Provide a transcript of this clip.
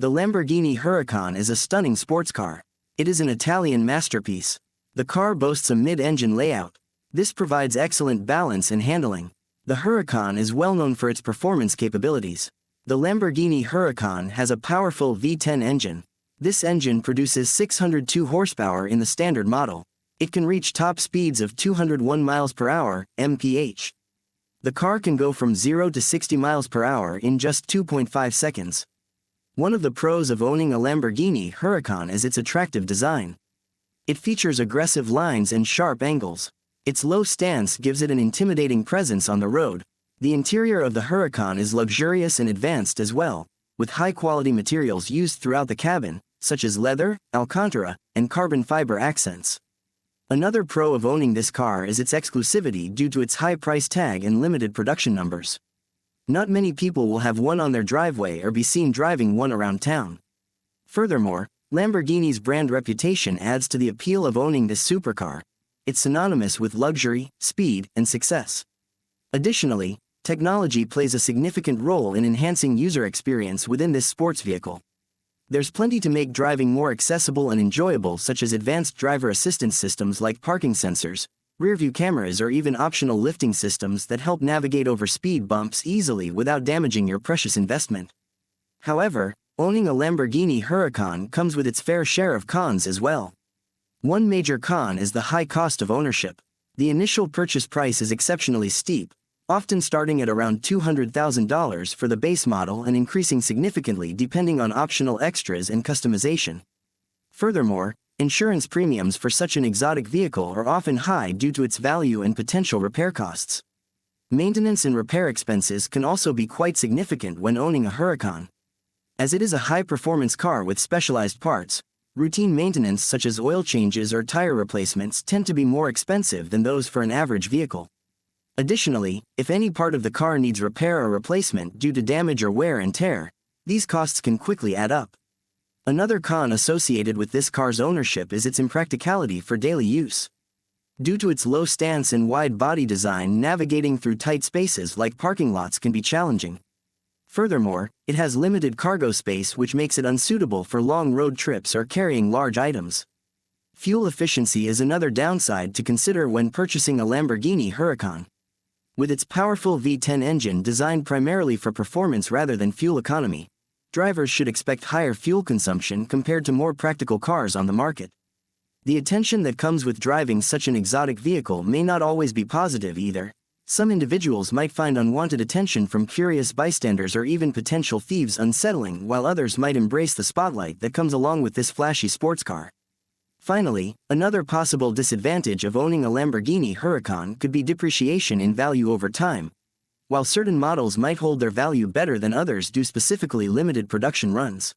The Lamborghini Huracan is a stunning sports car. It is an Italian masterpiece. The car boasts a mid-engine layout. This provides excellent balance and handling. The Huracan is well known for its performance capabilities. The Lamborghini Huracan has a powerful V10 engine. This engine produces 602 horsepower in the standard model. It can reach top speeds of 201 miles per hour, mph. The car can go from 0 to 60 miles per hour in just 2.5 seconds. One of the pros of owning a Lamborghini Huracan is its attractive design. It features aggressive lines and sharp angles. Its low stance gives it an intimidating presence on the road. The interior of the Huracan is luxurious and advanced as well, with high-quality materials used throughout the cabin, such as leather, alcantara, and carbon fiber accents. Another pro of owning this car is its exclusivity due to its high price tag and limited production numbers. Not many people will have one on their driveway or be seen driving one around town. Furthermore, Lamborghini's brand reputation adds to the appeal of owning this supercar. It's synonymous with luxury, speed, and success. Additionally, technology plays a significant role in enhancing user experience within this sports vehicle. There's plenty to make driving more accessible and enjoyable, such as advanced driver assistance systems like parking sensors, rear-view cameras, or even optional lifting systems that help navigate over speed bumps easily without damaging your precious investment. However, owning a Lamborghini Huracan comes with its fair share of cons as well. One major con is the high cost of ownership. The initial purchase price is exceptionally steep, often starting at around $200,000 for the base model and increasing significantly depending on optional extras and customization. Furthermore, insurance premiums for such an exotic vehicle are often high due to its value and potential repair costs. Maintenance and repair expenses can also be quite significant when owning a Huracan. As it is a high-performance car with specialized parts, routine maintenance such as oil changes or tire replacements tend to be more expensive than those for an average vehicle. Additionally, if any part of the car needs repair or replacement due to damage or wear and tear, these costs can quickly add up. Another con associated with this car's ownership is its impracticality for daily use. Due to its low stance and wide body design, navigating through tight spaces like parking lots can be challenging. Furthermore, it has limited cargo space, which makes it unsuitable for long road trips or carrying large items. Fuel efficiency is another downside to consider when purchasing a Lamborghini Huracan. With its powerful V10 engine designed primarily for performance rather than fuel economy, drivers should expect higher fuel consumption compared to more practical cars on the market. The attention that comes with driving such an exotic vehicle may not always be positive either. Some individuals might find unwanted attention from curious bystanders or even potential thieves unsettling, while others might embrace the spotlight that comes along with this flashy sports car. Finally, another possible disadvantage of owning a Lamborghini Huracan could be depreciation in value over time. While certain models might hold their value better than others due to specifically limited production runs,